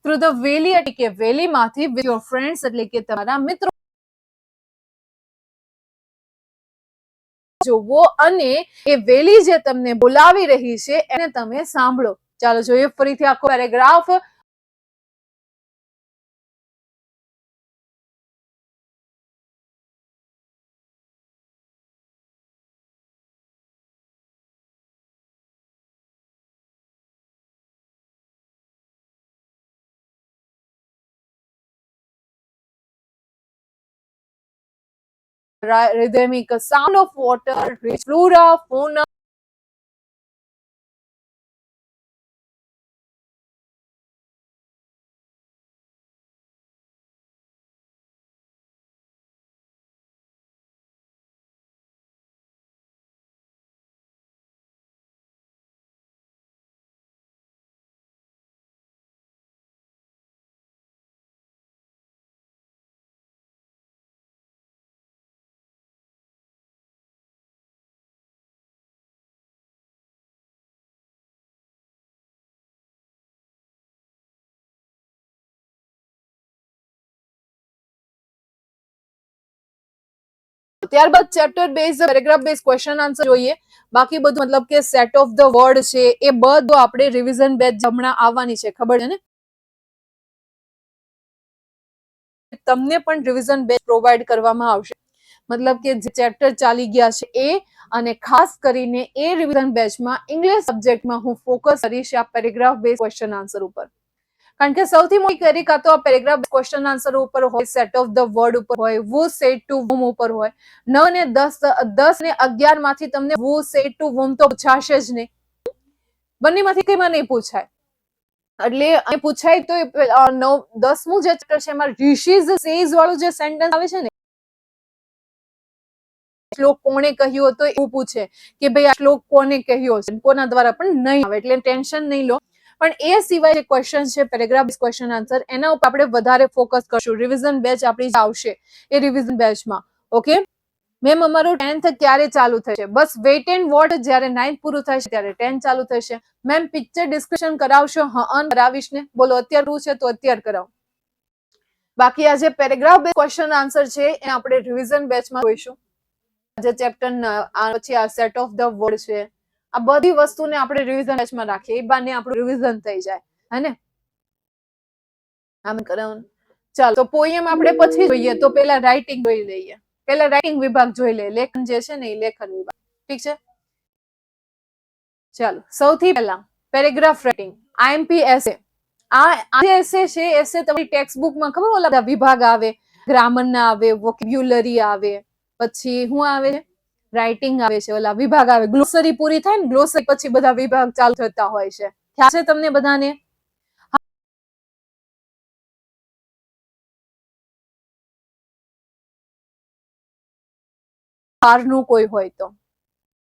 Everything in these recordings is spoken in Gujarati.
થ્રુ ધ વેલી એટલે કે વેલીમાંથી વિથ યોર ફ્રેન્ડ્સ એટલે કે તમારા મિત્રો જોવો અને એ વેલી જે તમને બોલાવી રહી છે એને તમે સાંભળો. ચાલો જોઈએ ફરીથી આખો paragraph. Rhythmic sound of water, rich flora, fauna. ત્યારબાદ chapter base paragraph base question answer જોઈએ. બાકી બધું મતલબ કે સેટ ઓફ ધ વર્ડ છે એ બધું આપણે રિવિઝન બેચ હમણાં આવવાની છે, ખબર છે ને? તમને પણ રિવિઝન બેચ પ્રોવાઈડ કરવામાં આવશે. મતલબ કે જે ચેપ્ટર ચાલી ગયા છે એ, અને ખાસ કરીને એ રિવિઝન બેચમાં ઇંગ્લિશ સબ્જેક્ટમાં હું ફોકસ કરીશ આ પેરેગ્રાફ બેઝ ક્વેશ્ચન આન્સર ઉપર. કારણ કે સૌથી મોટી ક્વેરી કાં તો આ પેરેગ્રાફ ક્વેશ્ચન આન્સર ઉપર હોય, સેટ ઓફ ધ વર્ડ ઉપર હોય, વુ સેડ ટુ વુમ ઉપર હોય. 9 ને 10 ને 11 માંથી તમને વુ સેડ ટુ વુમ તો પૂછાશે જ નહીં. બંનેમાંથી કઈમાં નહીં પૂછાય. એટલે અહીં પૂછાય તો 10મું જે ચેપ્ટર છે એમાં રિશીઝ સેઝ વાળું જે સેન્ટેન્સ આવે છે ને, શ્લોક કોણે કહ્યો હતો એવું પૂછે કે ભાઈ આ શ્લોક કોને કહ્યો છે, કોના દ્વારા, પણ નહીં આવે એટલે ટેન્શન નહીં લો. પણ એ સિવાય જે ક્વેશ્ચન છે પેરેગ્રાફ ક્વેશ્ચન આન્સર, એના ઉપર આપણે વધારે ફોકસ કરશું. રિવિઝન બેચ આપણી આવશે એ રિવિઝન બેચમાં. ઓકે મેમ, અમારું 10th ક્યારે ચાલુ થશે? બસ વેઇટ એન્ડ વોચ. જ્યારે 9th પૂરું થશે ત્યારે 10 ચાલુ થશે. મેમ પિક્ચર ડિસ્કશન કરાવશો? હા, કરાવીશ ને. બોલો અત્યારે શું છે તો અત્યારે કરાવો. બાકી આ જે પેરેગ્રાફ બેઝ ક્વેશ્ચન આન્સર છે એ આપણે રિવિઝન બેચમાં જોઈશું. જે ચેપ્ટર પછી આ સેટ ઓફ ધ વર્ડ છે, આ બધી વસ્તુને આપણે રિવિઝન બેચમાં રાખીએ. એ બાને આપણું રિવિઝન થઈ જાય, હે ને? આમ કરાવવાનું. ચાલો તો પોયમ આપણે પછી જોઈએ. તો પેલા રાઇટિંગ જોઈ લઈએ. પેલા રાઇટિંગ વિભાગ જોઈ લઈએ. લેખન જે છે ને એ લેખન વિભાગ. ઠીક છે? ચાલો સૌથી પહેલા પેરેગ્રાફ રાઇટિંગ, આઈએમપી એસે. આ જે એસે છે, એસે તમારી ટેક્સ્ટ બુકમાં ખબર ઓલા વિભાગ આવે, ગ્રામર ના આવે, વોકેબ્યુલરી આવે, પછી શું આવે છે, રાઇટિંગ આવે છે, ઓલા વિભાગ આવે. ગ્લોસરી પૂરી થાય ને, ગ્લોસરી પછી બધા વિભાગ ચાલુ થતા હોય છે. ખ્યાલ છે તમને બધાને? બહારનું કોઈ હોય તો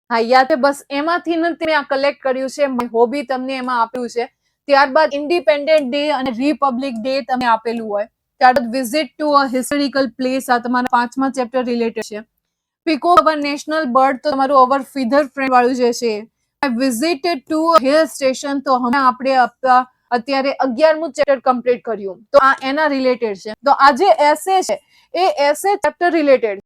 હા યાદ છે. બસ એમાંથી મેં આ કલેક્ટ કર્યું છે. હોબી તમને એમાં આપ્યું છે. ત્યારબાદ ઇન્ડિપેન્ડન્ટ ડે અને રિપબ્લિક ડે તમે આપેલું હોય. ત્યારબાદ visit to a historical place, આ તમારા 5મા ચેપ્ટર રિલેટેડ છે. પીકોક અવર નેશનલ બર્ડ તો તમારું અવર ફીધર ફ્રેન્ડ વાળું જે છે. વિઝિટ ટુ હિલ સ્ટેશન તો હમણાં આપણે અત્યારે 11મું ચેપ્ટર કમ્પ્લીટ કર્યું, તો આ એના રિલેટેડ છે. તો આ જે એસે છે એ એસે ચેપ્ટર રિલેટેડ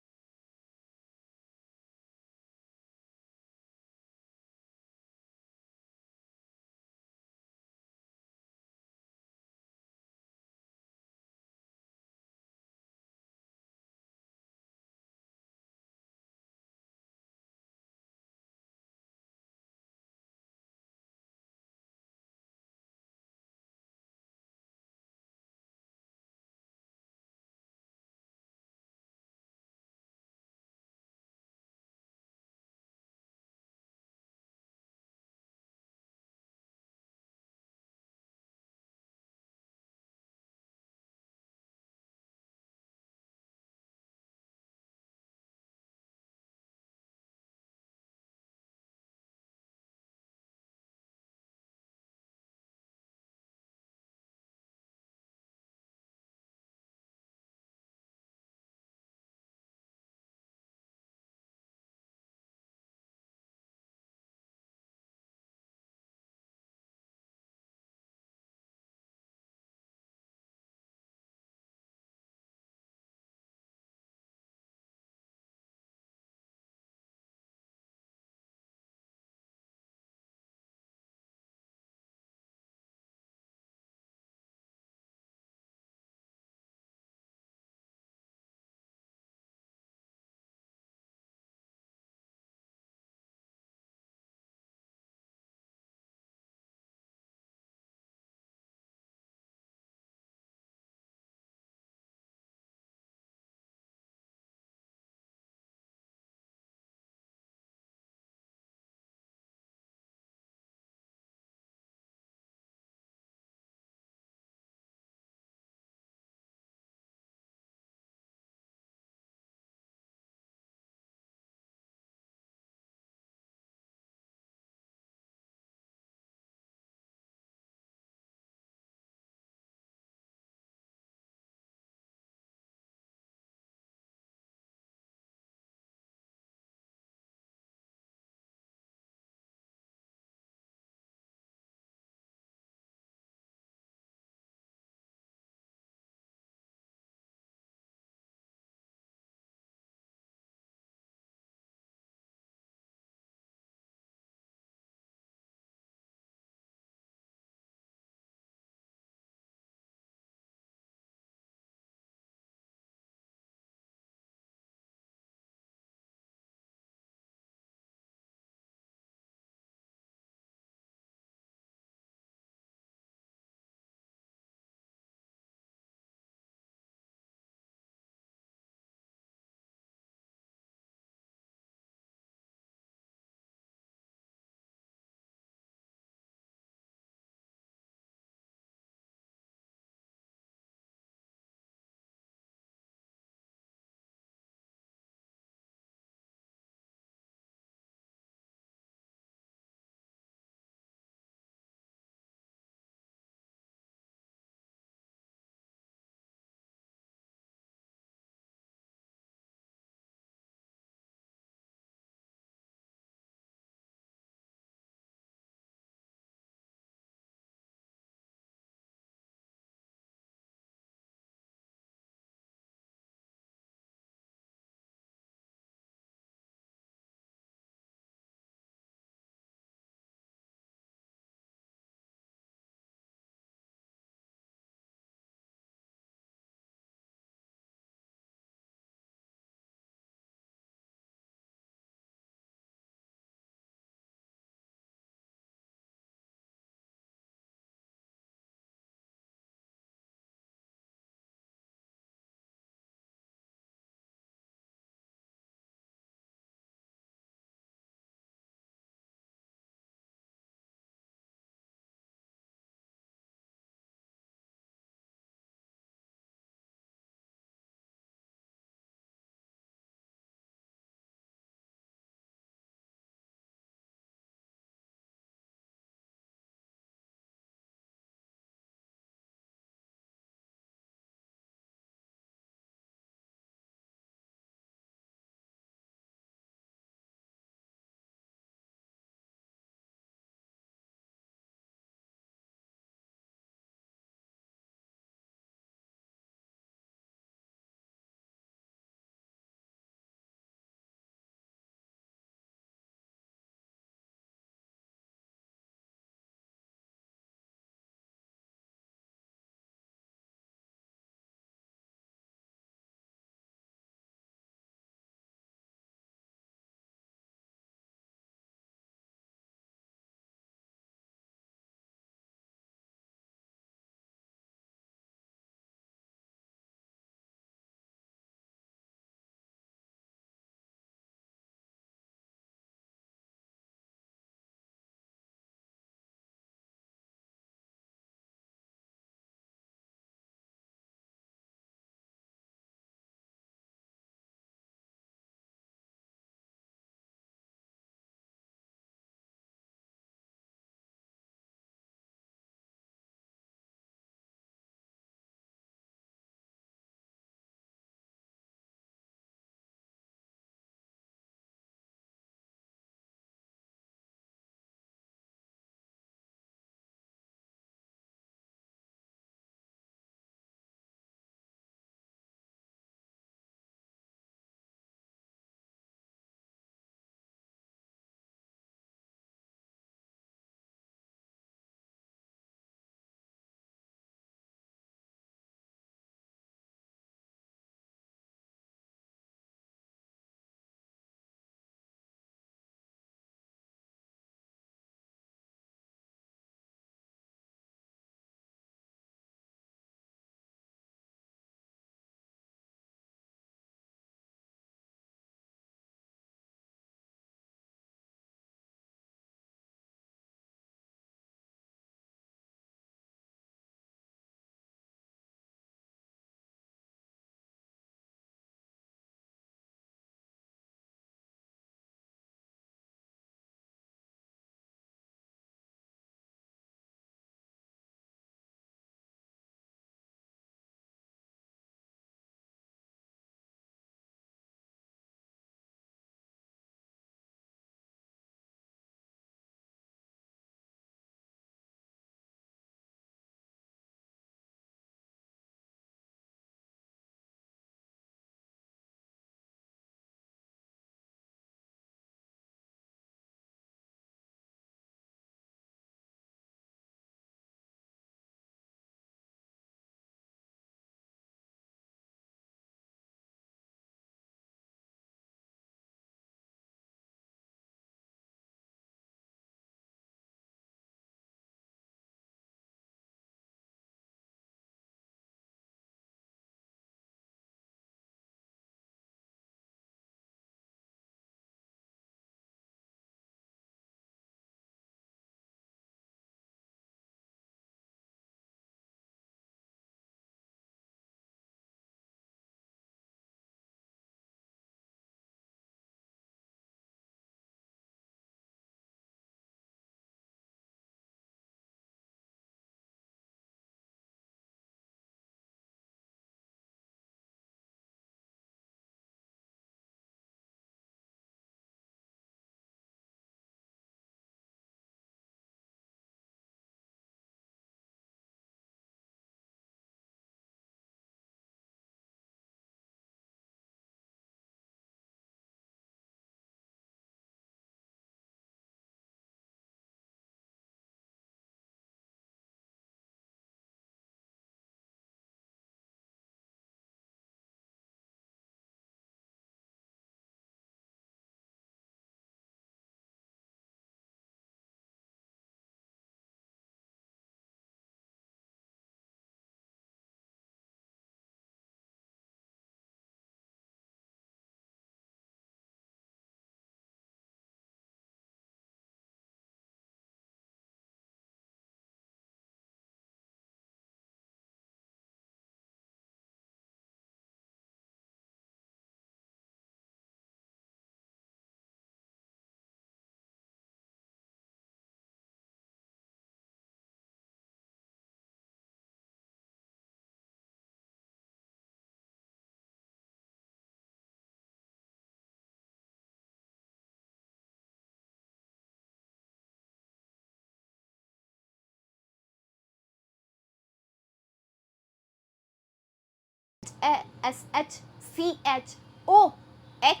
SHCHOX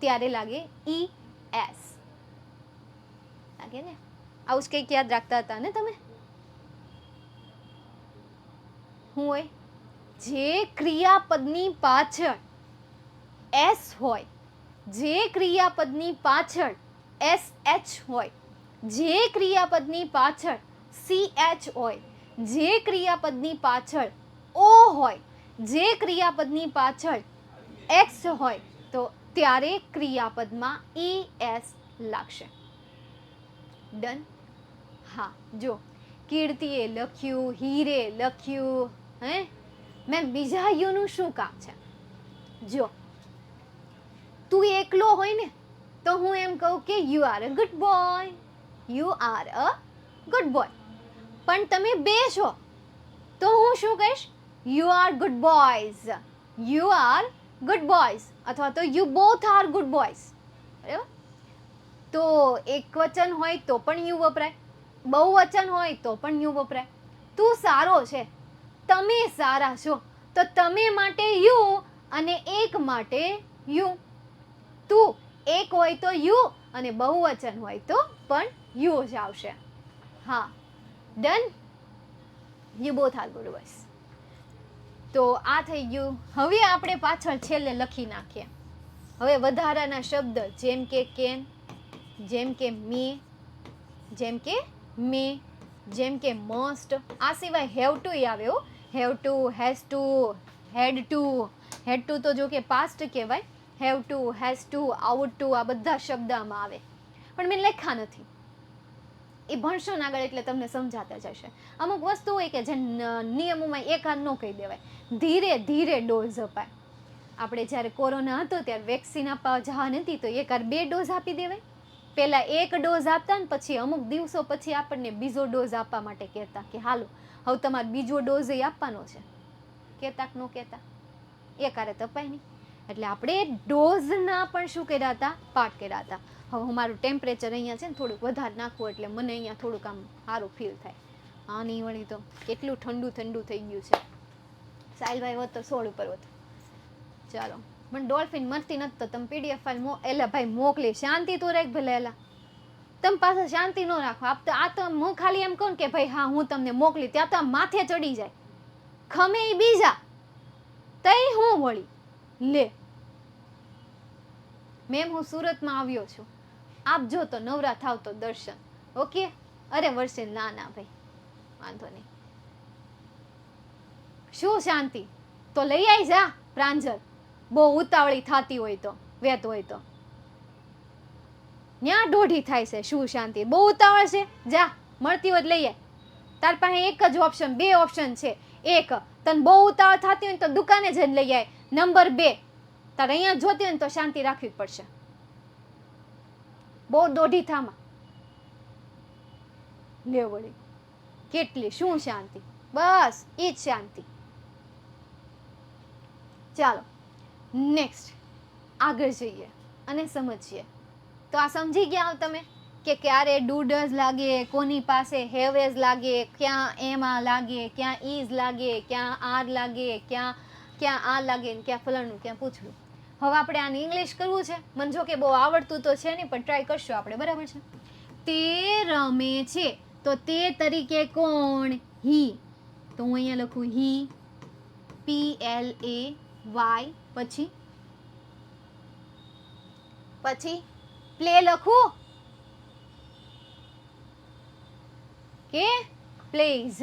ત્યારે લાગે ES. લાગે ને? આવું જ કંઈક યાદ રાખતા હતા ને તમે? શું હોય? જે ક્રિયાપદની પાછળ S હોય, જે ક્રિયાપદની પાછળ SH હોય, જે ક્રિયાપદની પાછળ CH હોય, જે ક્રિયાપદની પાછળ O હોય, જે ક્રિયાપદની પાછળ X હોય, તો ત્યારે ક્રિયાપદમાં ES લાગશે. ડન? હા, જો કીર્તિએ લખ્યું, હીરે લખ્યું, હે મેં બીજા યુનું શું કામ છે? જો તું એકલો હોય ને તો હું એમ કહું કે you are a good boy, you are a good boy. પણ તમે બે છો તો હું શું કહીશ? You are good boys, you are good boys, અથવા તો you both are good boys. બરાબર? તો એક વચન હોય તો પણ યુ વપરાય, બહુવચન હોય તો પણ યુ વપરાય. તું સારો છે, તમે સારા છો, તો તમે માટે યુ અને એક માટે યુ. તું એક હોય તો યુ અને બહુવચન હોય તો પણ યુ જ આવશે. હા, done? You both are good boys. તો આ થઈ ગયું. હવે આપણે પાછળ છેલ્લે લખી નાખીએ. હવે વધારાના શબ્દ જેમ કે કેન, જેમ કે મે, જેમ કે મે, જેમ કે મસ્ટ, આ સિવાય હેવ ટુ આવે. Have to, has to, had to. Had to તો જો કે પાસ્ટ કહેવાય. Have to, has to, ought to, આ બધા શબ્દ આમાં આવે, પણ મેં લખ્યા નથી. એ ભણશો ને આગળ એટલે તમને સમજાતા જશે. અમુક વસ્તુ હોય કે જે નિયમોમાં એકાદ ન કહી દેવાય. ધીરે ધીરે ડોઝ અપાય. આપણે જ્યારે કોરોના હતો ત્યારે વેક્સિન આપવા જવા નથી તો એકાદ 2 ડોઝ આપી દેવાય. પહેલા 1 ડોઝ આપતા ને પછી અમુક દિવસો પછી આપણને બીજો ડોઝ આપવા માટે કહેતા કે હાલો હવે તમારે બીજો ડોઝ આપવાનો છે. કહેતા કે ન કહેતા? એકારે તપાય નહીં. એટલે આપણે ડોઝના પણ શું કર્યા હતા? પાઠ કર્યા હતા. હવે મારું ટેમ્પરેચર અહીંયા છે ને થોડુંક વધારે નાખવું એટલે મને અહીંયા થોડુંક આમ સારું ફીલ થાય. હા નહીં વળી તો કેટલું ઠંડુ ઠંડુ થઈ ગયું છે. સાહિલભાઈ હોત તો 16 ઉપર હોત. ચાલો, મને ડોલ્ફિન મળતી નથી તો તમે PDF ફાઇલ એલા ભાઈ મોકલી. શાંતિ તો રાખ ભલે. એલા તમે પાછા શાંતિ ન રાખો. આ તો હું ખાલી એમ કહું કે ભાઈ હા હું તમને મોકલી, ત્યાં તો માથે ચડી જાય. ખમે બીજા તઈ હું વળી લે. મેમ હું સુરતમાં આવ્યો છું, આપજો તો નવરા થાવ તો દર્શન. ઓકે? અરે વર્ષે ના ના ભાઈ વાંધો નહીં. શું શાંતિ? તો લઈ આવી જા પ્રાંજલ. બહુ ઉતાવળી થતી હોય તો, વેત હોય તો. ન્યા દોઢી થાય છે. શું શાંતિ? બહુ ઉતાવળ છે? જા મળતી હોય લઈ આય. તાર પાસે એક જ ઓપ્શન, 2 ઓપ્શન છે. એક, તને બહુ ઉતાવળ થતી હોય તો દુકાને જઈને લઈ આય. નંબર 2, તારે અહીંયા જોતી હોય ને તો શાંતિ રાખવી પડશે. બહુ દોઢી થામાં લે વળી. કેટલી શું શાંતિ? બસ એ જ શાંતિ. ચાલો નેક્સ્ટ આગળ જઈએ અને સમજીએ. તો આ સમજી ગયા તમે કે ક્યારે ડુ ડઝ લાગે, કોની પાસે હેવ એઝ લાગે, ક્યાં એમાં લાગે, ક્યાં ઇઝ લાગે, ક્યાં આર લાગે, ક્યાં આ લાગે, ક્યાં ફલાણું, ક્યાં પૂછવું. હવે આપણે આને ઇંગ્લિશ કરવું છે. મને જો કે બહુ આવડતું તો છે નહીં પણ ટ્રાય કરશું આપણે. બરાબર છે? તે રમે છે તો તે તરીકે કોણ? હી. તો હું અહીંયા લખું હી, PLAY, પછી પ્લે લખું કે પ્લેઝ?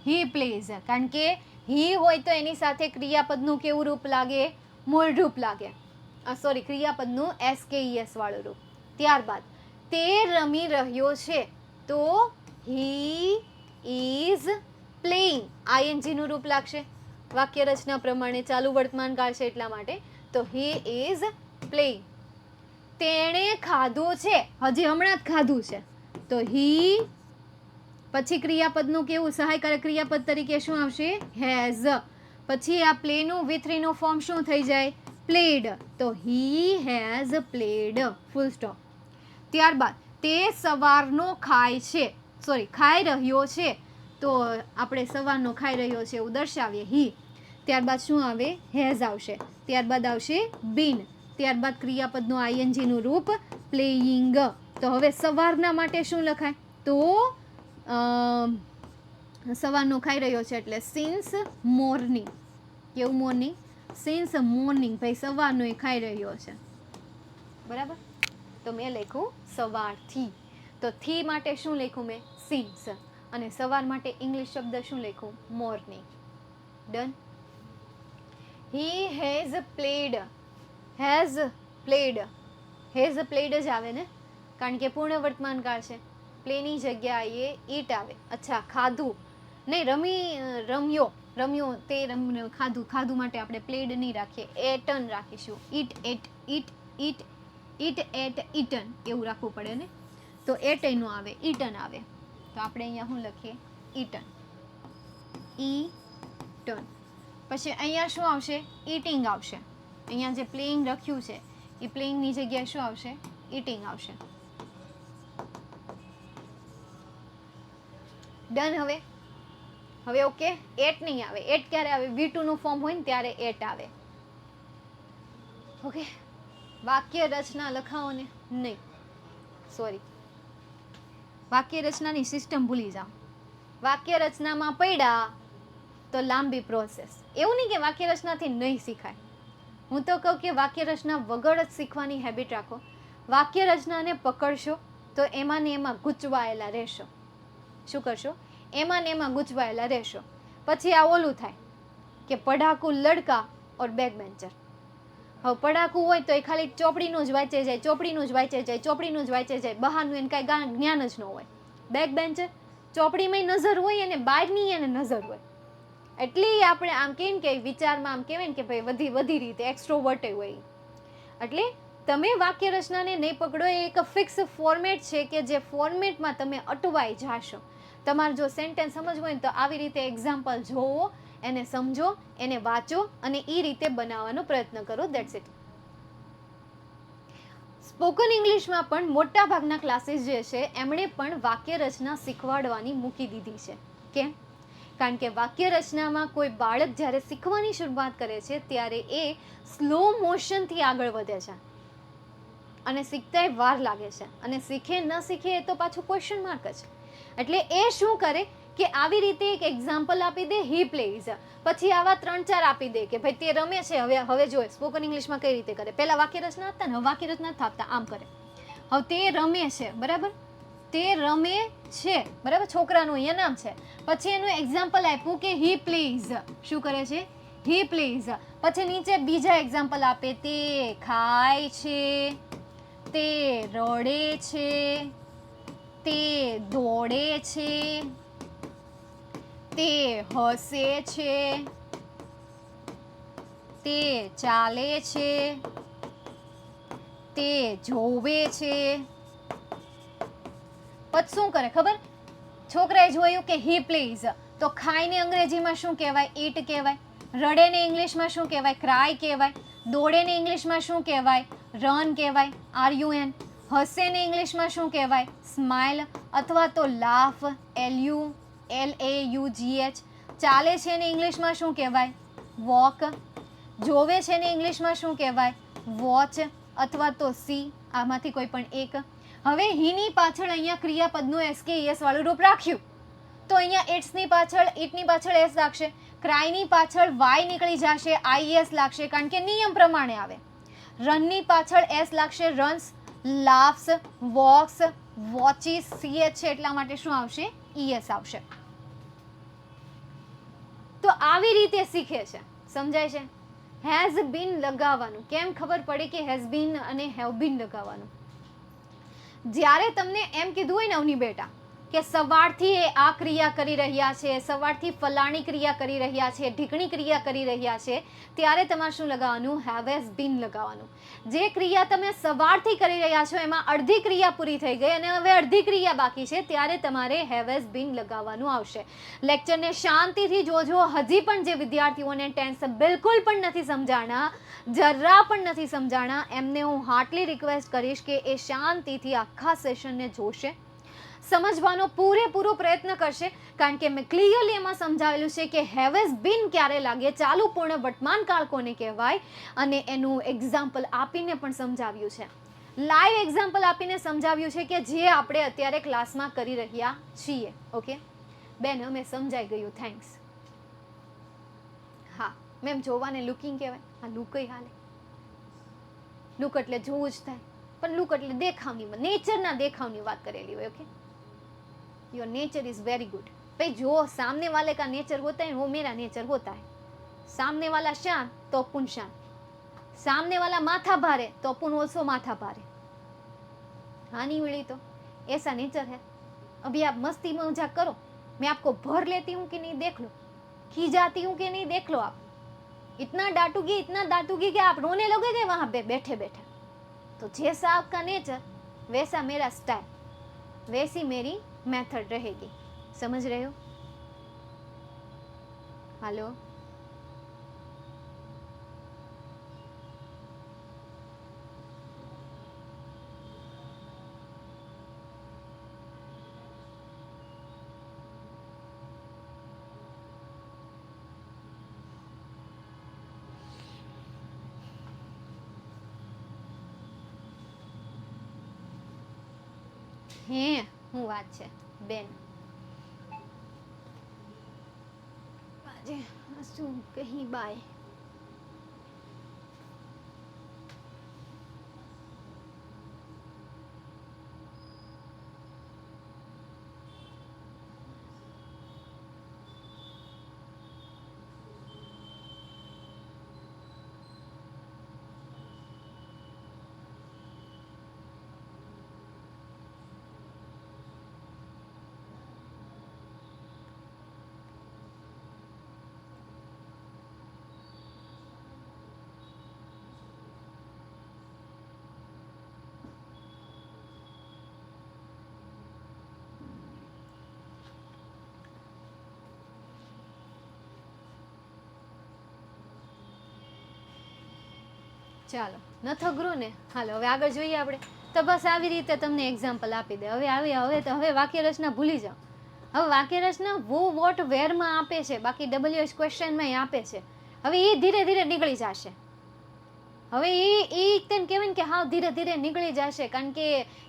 હી પ્લેઝ. કારણ કે હી હોય તો એની સાથે ક્રિયાપદનું કેવું રૂપ લાગે? મૂળ રૂપ લાગે. સોરી, ક્રિયાપદનું SKES વાળું રૂપ. ત્યારબાદ તે રમી રહ્યો છે તો હી ઇઝ પ્લેઇંગ. ING નું રૂપ લાગશે વાક્ય રચના પ્રમાણે. ચાલુ વર્તમાન કાળ છે એટલા માટે. તો હી ઇઝ પ્લેઇંગ. તેણે ખાધું છે, હજી હમણાં જ ખાધું છે તો હી, પછી ક્રિયાપદનું કેવું સહાયકારક ક્રિયાપદ તરીકે શું આવશે? હેઝ. પછી આ પ્લેનું V3 નું ફોર્મ શું થઈ જાય? પ્લેડ. તો he has played. Full stop. ત્યારબાદ તે સવારનો ખાય છે, સોરી ખાઈ રહ્યો છે તો આપણે સવારનો ખાઈ રહ્યો છે એવું દર્શાવીએ હી. ત્યારબાદ શું આવે? હેઝ આવશે. ત્યારબાદ આવશે બીન. ત્યારબાદ ક્રિયાપદનું આઈએનજીનું રૂપ પ્લેઇંગ. તો હવે સવારના માટે શું લખાય? તો સવારનો ખાઈ રહ્યો છે એટલે સિન્સ મોર્નિંગ. કેવું મોર્નિંગ? Since morning. ભાઈ સવારનો એ ખાઈ રહ્યો છે, બરાબર. તો મેં લખ્યું સવારથી. તો થી માટે શું લખ્યું મેં? સિન્સ. અને સવાર માટે ઇંગ્લિશ શબ્દ શું લખ્યું? Morning. Done. He has played. Has played. Has played જ આવે ને, કારણ કે પૂર્ણ વર્તમાન કાળ છે. પ્લેની જગ્યાએ ઈટ આવે. અચ્છા, ખાધું નહીં, રમ્યો. તે ખાધું. ખાધું માટે આપણે પ્લેડ નહીં રાખીએ, એટન રાખીશું. ઈટ એટ ઈટન એવું રાખવું પડે ને. તો એટ એનું આવે, ઈટન આવે. તો આપણે અહીંયા શું લખીએ? ઈટન. ઈટન. પછી અહીંયા શું આવશે? ઈટિંગ આવશે. અહીંયા જે પ્લેઇંગ લખ્યું છે એ પ્લેઇંગની જગ્યાએ શું આવશે? ઈટિંગ આવશે. ડન. હવે ઓકે. એટ નહીં આવે. એટ ક્યારે આવે? V2 નું ફોર્મ હોય ને ત્યારે એટ આવે. ઓકે. વાક્ય રચના લખાવો ને. નહીં, સોરી, વાક્ય રચનાની સિસ્ટમ ભૂલી જાઓ. વાક્ય રચનામાં પડ્યા તો લાંબી પ્રોસેસ. એવું નહીં કે વાક્ય રચનાથી નહીં શીખાય. હું તો કહું કે વાક્ય રચના વગર જ શીખવાની હેબિટ રાખો. વાક્ય રચનાને પકડશો તો એમાં ને એમાં ગૂંચવાયેલા રહેશો. શું કરશો? એમાં ને એમાં ગૂંચવાયેલા રહેશો. પછી આ ઓલું થાય કે પઢાકુ લડકા ઓર બેક બેન્ચર. હવે પઢાકુ હોય તો એ ખાલી ચોપડીનું જ વાંચે જાય, ચોપડીનું જ વાંચે જાય, ચોપડીનું જ વાંચે જાય, બહારનું એને કાંઈ જ્ઞાન જ ન હોય. બેક બેન્ચર ચોપડીમાં નજર હોય અને બહારની એને નજર હોય. એટલે આપણે આમ કેમ કે વિચારમાં આમ કહેવાય ને કે ભાઈ વધી રીતે એક્સ્ટ્રોવર્ટ હોય. એટલે તમે વાક્ય રચનાને નહીં પકડો. એ એક ફિક્સ ફોર્મેટ છે કે જે ફોર્મેટમાં તમે અટવાઈ જાશો. તમારે જો સેન્ટેન્સ સમજવું હોય ને તો આવી રીતે એક્ઝામ્પલ જોવો, એને સમજો, એને વાંચો અને એ રીતે બનાવવાનો પ્રયત્ન કરો. That's it. સ્પોકન ઇંગ્લિશમાં પણ મોટા ભાગના ક્લાસીસ જે છે એમણે પણ વાક્ય રચના શીખવાડવાની મૂકી દીધી છે. કેમ? કારણ કે વાક્ય રચનામાં કોઈ બાળક જ્યારે શીખવાની શરૂઆત કરે છે ત્યારે એ સ્લો મોશનથી આગળ વધે છે અને શીખતાય વાર લાગે છે. અને શીખે ન શીખે એ તો પાછું ક્વેશ્ચન માર્ક જ. એટલે એ શું કરે કે આવી રીતે એક એક્ઝામ્પલ આપી દે, હી પ્લેઝ. પછી આવા 3-4 આપી દે કે ભાઈ તે રમે છે. હવે જો સ્પોકન ઇંગ્લિશમાં કઈ રીતે કરે? પહેલા વાક્ય રચના આપતા ને, વાક્ય રચના આપતા આમ કરે. હવે તે રમે છે, બરાબર, તે રમે છે, બરાબર, છોકરાનું અહીંયા નામ છે. પછી એનું એક્ઝામ્પલ આપ્યું કે હી પ્લેઝ. શું કરે છે? હી પ્લેઝ. પછી નીચે બીજા એક્ઝામ્પલ આપે, તે ખાય છે, તે રડે છે, તે દોડે છે, તે હસે છે, તે ચાલે છે, તે જોવે છે. પછી શું કરે ખબર? છોકરાએ જોયું કે હી પ્લેઝ, તો ખાઈને અંગ્રેજીમાં શું કહેવાય? ઈટ કહેવાય. રડે ને ઇંગ્લિશમાં શું કહેવાય? ક્રાય કહેવાય. દોડે ને ઇંગ્લિશમાં શું કહેવાય? રન કહેવાય. RUN. હસે ને ઇંગ્લિશમાં શું કહેવાય? સ્માઇલ અથવા તો લાફ, LAUGH. ચાલે છે ને ઇંગ્લિશમાં શું કહેવાય? વોક. જોવે છે ને ઇંગ્લિશમાં શું કહેવાય? વોચ અથવા તો સી. આમાંથી કોઈ પણ એક. હવે હીની પાછળ અહીંયા ક્રિયાપદનું SKES વાળું રૂપ રાખ્યું તો અહીંયા ઇટ્સની પાછળ, ઈટની પાછળ S લાગશે. ક્રાયની પાછળ Y નીકળી જશે, IES લાગશે, કારણ કે નિયમ પ્રમાણે આવે. રનની પાછળ S લાગશે, રન્સ. લાફ્સ, વોક્સ, વોચીસ, CH છે એટલા માટે શું આવશે? ES આવશે. તો આવી રીતે શીખે છે. સમજાય છે? હેઝ બીન લગાવવાનું. કેમ ખબર પડે કે હેઝ બીન અને હેવ બીન લગાવવાનું? જ્યારે તમને એમ કીધું હોય ને અવની બેટા કે સવારથી એ આ ક્રિયા કરી રહ્યા છે, સવારથી ફલાણી ક્રિયા કરી રહ્યા છે, ઢીકણી ક્રિયા કરી રહ્યા છે, ત્યારે તમારે શું લગાવવાનું? હેવ હેઝ બીન લગાવવાનું. જે ક્રિયા તમે સવારથી કરી રહ્યા છો એમાં અડધી ક્રિયા પૂરી થઈ ગઈ અને હવે અડધી ક્રિયા બાકી છે, ત્યારે તમારે હેવ હેઝ બીન લગાવવાનું આવશે. લેક્ચરને શાંતિથી જોજો. હજી પણ જે વિદ્યાર્થીઓને ટેન્સ બિલકુલ પણ નથી સમજાણા, જરા પણ નથી સમજાણા, એમને હું હાર્ટલી રિક્વેસ્ટ કરીશ કે એ શાંતિથી આખા સેશનને જોશે સમજવાનો પૂરેપૂરો પ્રયત્ન કરશે, કારણ કે મેં ક્લિયરલી એમાં સમજાવેલું છે કે હેવેઝ બીન ક્યારે લાગે, ચાલુ પૂર્ણ વર્તમાન કાળ કોને કહેવાય, અને એનું એક્ઝામ્પલ આપીને પણ સમજાવ્યું છે, લાઈવ એક્ઝામ્પલ આપીને સમજાવ્યું છે કે જે આપણે અત્યારે ક્લાસમાં કરી રહ્યા છીએ. ઓકે બેન, અમે સમજાઈ ગયું, થેન્ક્સ. હા મેમ, જોવાને લુકિંગ કહેવાય. હા લુક કઈ હાલે, લુક એટલે જોવું જ થાય, પણ લુક એટલે દેખાવની, નેચરના દેખાવની વાત કરેલી હોય. Okay, your nature is very good. भाई जो सामने वाले का नेचर होता है वो मेरा नेचर होता है. सामने वाला शांत तो अपन शांत, सामने वाला माथा भारे तो अपन ऑल्सो माथा भारे. हाँ नहीं मिली तो ऐसा नेचर है. अभी आप मस्ती मजाक करो, मैं आपको भर लेती हूँ कि नहीं देख लो, खींचाती हूँ कि नहीं देख लो. आप इतना डांटूगी कि आप रोने लगोगे वहां पे बैठे बैठे. तो जैसा आपका नेचर वैसा मेरा स्टाइल, वैसी मेरी मेथड रहेगी. समझ रहे हो? हेलो, હે હું વાત છે બેન? આજે શું કહી બાય? ચાલો નથી અઘરું ને? હાલો હવે આગળ જોઈએ આપણે. તો બસ આવી રીતે તમને એક્ઝામ્પલ આપી દે. હવે વાક્ય રચના ભૂલી જાઓ. હવે વાક્ય રચના wo what where માં આપે છે, બાકી WH ક્વેશ્ચનમાં આપે છે. હવે એ ધીરે ધીરે નીકળી જશે. હવે એ તેમ કહેવાય ને કે હા ધીરે ધીરે નીકળી જશે, કારણ કે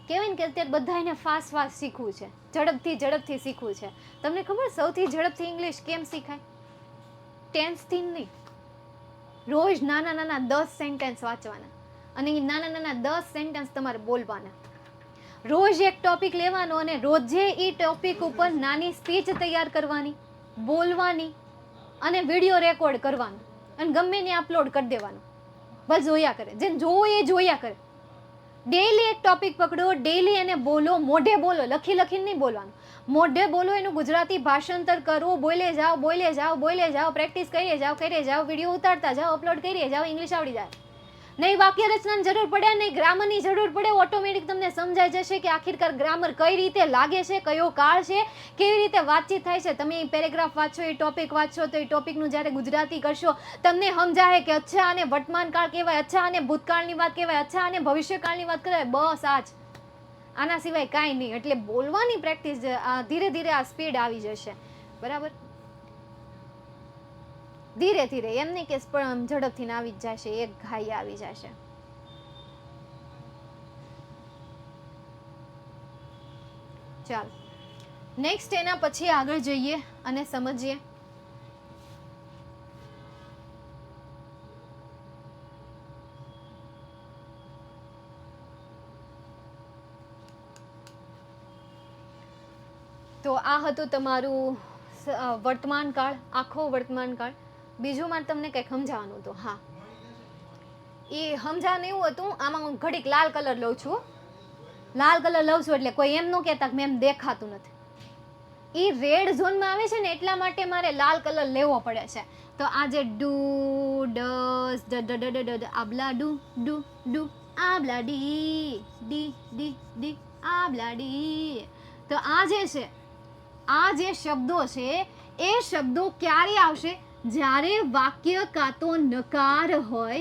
કહેવાય ને કે અત્યારે બધાને ફાસ્ટ શીખવું છે, ઝડપથી શીખવું છે. તમને ખબર સૌથી ઝડપથી ઇંગ્લિશ કેમ શીખાય? ટેન્સથી નહીં. રોજ નાના 10 સેન્ટેન્સ વાંચવાના, અને એ નાના 10 સેન્ટેન્સ તમારે બોલવાના. રોજ એક ટોપિક લેવાનો અને રોજે એ ટોપિક ઉપર નાની સ્પીચ તૈયાર કરવાની, બોલવાની, અને વિડીયો રેકોર્ડ કરવાનો, અને ગમે ને અપલોડ કરી દેવાનું. બસ જોયા કરે, જેમ જોવો એ જોયા કરે. ડેઈલી એક ટોપિક પકડો, ડેઈલી એને બોલો, મોઢે બોલો, લખીને નહીં બોલવાનું. મોઢે બોલો, એનું ગુજરાતી ભાષાંતર કરો, બોલે જાઓ, પ્રેક્ટિસ કરીએ જાઓ, વિડીયો ઉતારતા જાઓ, અપલોડ કરીએ જાઓ, ઇંગ્લિશ આવડી જાય. નહીં વાક્ય રચનાની જરૂર પડે, નહીં ગ્રામરની જરૂર પડે. ઓટોમેટિક તમને સમજાઈ જશે કે આખિરકાર ગ્રામર કઈ રીતે લાગે છે, કયો કાળ છે, કેવી રીતે વાતચીત થાય છે. તમે એ પેરેગ્રાફ વાંચો, એ ટોપિક વાંચો, તો એ ટોપિકનું જ્યારે ગુજરાતી કરશો તમને સમજાય કે અચ્છા આને વર્તમાન કાળ કહેવાય, અચ્છા આને ભૂતકાળની વાત કહેવાય, અચ્છા આને ભવિષ્યકાળની વાત કહેવાય. બસ આ જ, આના સિવાય કાંઈ નહીં. એટલે બોલવાની પ્રેક્ટિસ ધીરે ધીરે આ સ્પીડ આવી જશે. બરાબર? ધીરે ધીરે, એમ નહીં કે ઝડપથી આવી જ જશે, એક ઘાઈ આવી જશે. ચાલો નેક્સ્ટ એના પછી આગળ જઈએ અને સમજીએ. તો આ હતું તમારું વર્તમાન કાળ, આખો વર્તમાન કાળ. બીજું મારે તમને કંઈક સમજાવવાનું હતું. હા, એ સમજાવવાનું એવું હતું, આમાં હું ઘડીક લાલ કલર લઉં છું. લાલ કલર લઉં છું એટલે કોઈ એમ ન કહેતા કે મેમ દેખાતું નથી. એ રેડ ઝોનમાં આવે છે ને એટલા માટે મારે લાલ કલર લેવો પડે છે. તો આ જે ડુ ડસ ડ આબલા ડુ આબલા ડી આબલા ડી. તો આ જે છે, આ જે શબ્દો છે એ શબ્દો ક્યારે આવશે? જ્યારે વાક્ય કાં તો નકાર હોય,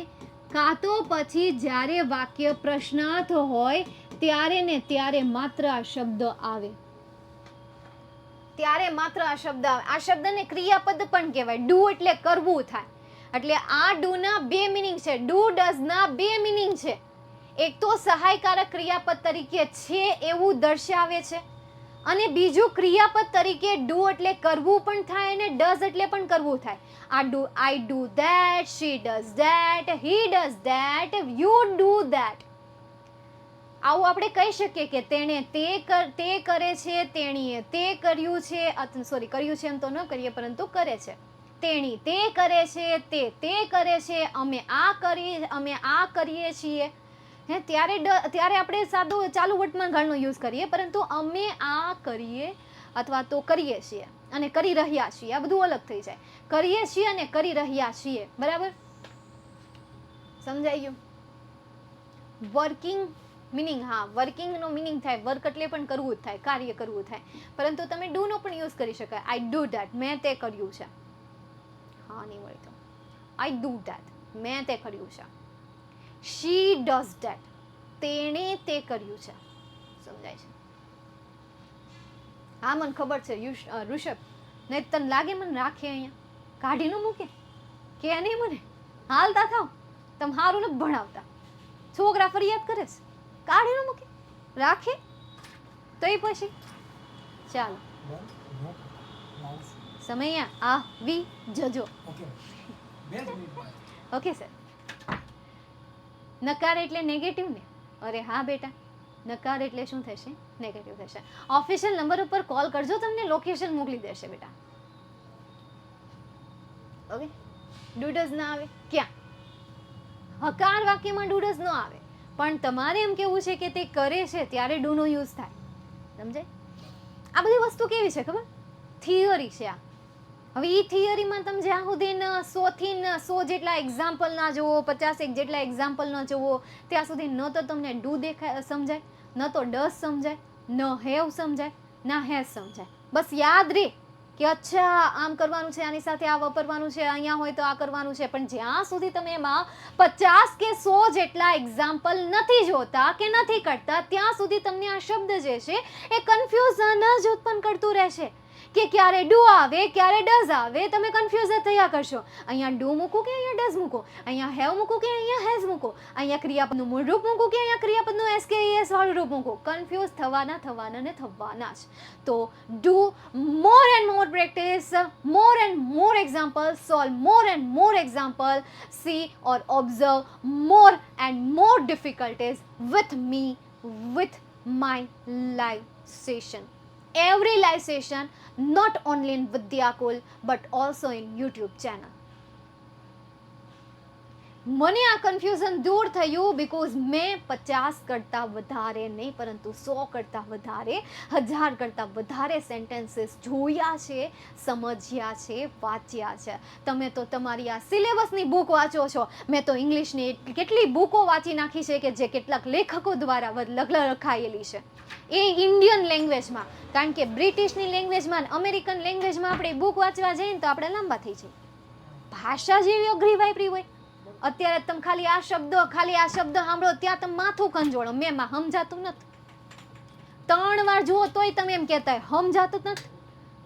કાં તો પછી જ્યારે વાક્ય પ્રશ્નાર્થ હોય, ત્યારે ને ત્યારે માત્ર આ શબ્દ આવે. ત્યારે માત્ર આ શબ્દ આવે. આ શબ્દને ક્રિયાપદ પણ કહેવાય. ડુ એટલે કરવું થાય. એટલે આ ડુ ના બે મિનિંગ છે, ડુ ડઝ ના બે મિનિંગ છે. એક તો સહાયકારક ક્રિયાપદ તરીકે છે એવું દર્શાવે છે, અને બીજું ક્રિયાપદ તરીકે ડુ એટલે કરવું પણ થાય અને ડઝ એટલે પણ કરવું થાય. I do that, she does that, he does that, you do that. આવું આપણે કહી શકીએ કે તેણે તે કરે છે, તેણીએ તે કર્યું છે, સોરી કર્યું છે એમ તો ન કરીએ પરંતુ કરે છે. તેણી તે કરે છે, તે કરે છે, અમે આ કરીએ છીએ. ત્યારે આપણે સાદો ચાલુ વર્તમાનકાળનો યુઝ કરીએ, પરંતુ અમે આ કરીએ અથવા તો કરીએ છીએ અને કરી રહ્યા છીએ, આ બધું અલગ થઈ જાય. કરીએ છીએ અને કરી રહ્યા છીએ. બરાબર સમજાઈ ગયું? વર્કિંગ મિનિંગ, હા વર્કિંગનો મિનિંગ થાય, વર્ક એટલે પણ કરવું જ થાય, કાર્ય કરવું થાય, પરંતુ તમે ડુ નો પણ યુઝ કરી શકાય. આઈ ડુ ધેટ, મેં તે કર્યું છે. હા નહીં મળી તો આઈ ડુ ધેટ, મેં તે કર્યું છે. શી ડઝ ધેટ, તેણે તે કર્યું છે. સમજાય છે? હા મને ખબર છે ઋષભ, નહીં તને લાગે મને રાખે અહીંયા કાઢી ન મૂકે કે નહીં મને હાલતા થાવ, તમે સારું ને ભણાવતા, છોકરા ફરિયાદ કરે છે, કાઢી ન મૂકે રાખે તો એ પછી ચાલો સમય આવી જજો. Okay sir. નકાર એટલે નેગેટિવ ને? અરે હા બેટા, નકાર એટલે શું થશે? નેગેટિવ થશે. ઓફિશિયલ નંબર ઉપર કોલ કરજો, તમને લોકેશન મોકલી દેશે બેટા. ઓકે. ડુ ડઝ ના આવે ક્યાં? હકાર વાક્યમાં ડુ ડઝ ન આવે, પણ તમારે એમ કેવું છે કે તે કરે છે ત્યારે ડુ નો યુઝ થાય. સમજાય? આ બધી વસ્તુ કેવી છે ખબર? થિયરી છે આ. હવે એ થિયરીમાં તમે જ્યાં સુધી 100 થી 100 જેટલા એક્ઝામ્પલ ના જુઓ, 51 જેટલા એક્ઝામ્પલ ન જુઓ, ત્યાં સુધી ન તો તમને ડુ સમજાય, ન તો ડઝ સમજાય, ન હેવ સમજાય, ના હેઝ સમજાય. બસ યાદ રહે કે અચ્છા આમ કરવાનું છે, આની સાથે આ વાપરવાનું છે, અહીંયા હોય તો આ કરવાનું છે. પણ જ્યાં સુધી તમે એમાં 50 કે 100 જેટલા એક્ઝામ્પલ નથી જોતા કે નથી કરતા, ત્યાં સુધી તમને આ શબ્દ જે છે એ કન્ફ્યુઝન જ ઉત્પન્ન કરતું રહેશે કે ક્યારે ડુ આવે ક્યારે ડઝ આવે. તમે કન્ફ્યુઝ જ થયા કરશો. અહીંયા ડુ મૂકું કે અહીંયા ડઝ મૂકું, અહીંયા હેવ મૂકું કે અહીંયા હેઝ મૂકું, અહીંયા ક્રિયાપદનું મૂળ રૂપ મૂકું કે અહીંયા ક્રિયાપદનું એસ કે એસ વાળું રૂપ મૂકું. કન્ફ્યુઝ થવાના ને થવાના જ. તો do more and more practice, more and more example, solve more and more example, C or observe more and more difficulties with me, with my live session. Every live session, not only in Vidyakul but also in YouTube channel. મને આ કન્ફ્યુઝન દૂર થયું બીકોઝ મેં 50 કરતાં વધારે નહીં પરંતુ 100 કરતાં વધારે, 1000 કરતાં વધારે સેન્ટેન્સીસ જોયા છે, સમજ્યા છે, વાંચ્યા છે. તમે તો તમારી આ સિલેબસની બુક વાંચો છો, મેં તો ઇંગ્લિશની કેટલી બુકો વાંચી નાખી છે કે જે કેટલાક લેખકો દ્વારા લખાયેલી છે એ ઇન્ડિયન લેંગ્વેજમાં. કારણ કે બ્રિટિશની લેંગ્વેજમાં, અમેરિકન લેંગ્વેજમાં આપણે બુક વાંચવા જઈએ ને તો આપણે લાંબા થઈ જઈએ. ભાષા જેવી અઘરી વાપરી હોય. અત્યારે તમે ખાલી આ શબ્દ સાંભળો ત્યાં તમે માથું ખંજોળો, મેં સમજાતું નથી. 3 વાર જુઓ તોય તમે એમ કહેતા સમજાતું નથી.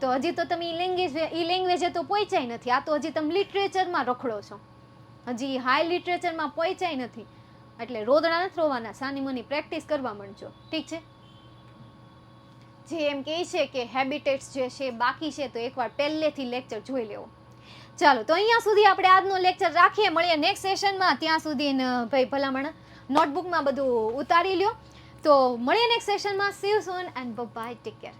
તો હજી તો તમે ઈ લેંગ્વેજે તો પહોંચાય નથી. આ તો હજી તમે લિટરેચરમાં રખડો છો, હજી હાઈ લિટરેચરમાં પહોંચાય નથી. એટલે રોદડા નથી રોવાના, સાની મની પ્રેક્ટિસ કરવા માંડજો. ઠીક છે? જે એમ કહે છે કે હેબિટેટ્સ જે છે બાકી છે તો એકવાર પહેલેથી લેક્ચર જોઈ લેવો. ચાલો તો અહીંયા સુધી આપણે આજનો લેક્ચર રાખીએ, મળીએ નેક્સ્ટ સેશનમાં. ત્યાં સુધી ભાઈ ભલામણ નોટબુકમાં બધું ઉતારી લ્યો. તો મળીએ નેક્સ્ટ સેશનમાં. See you soon and bye, take care.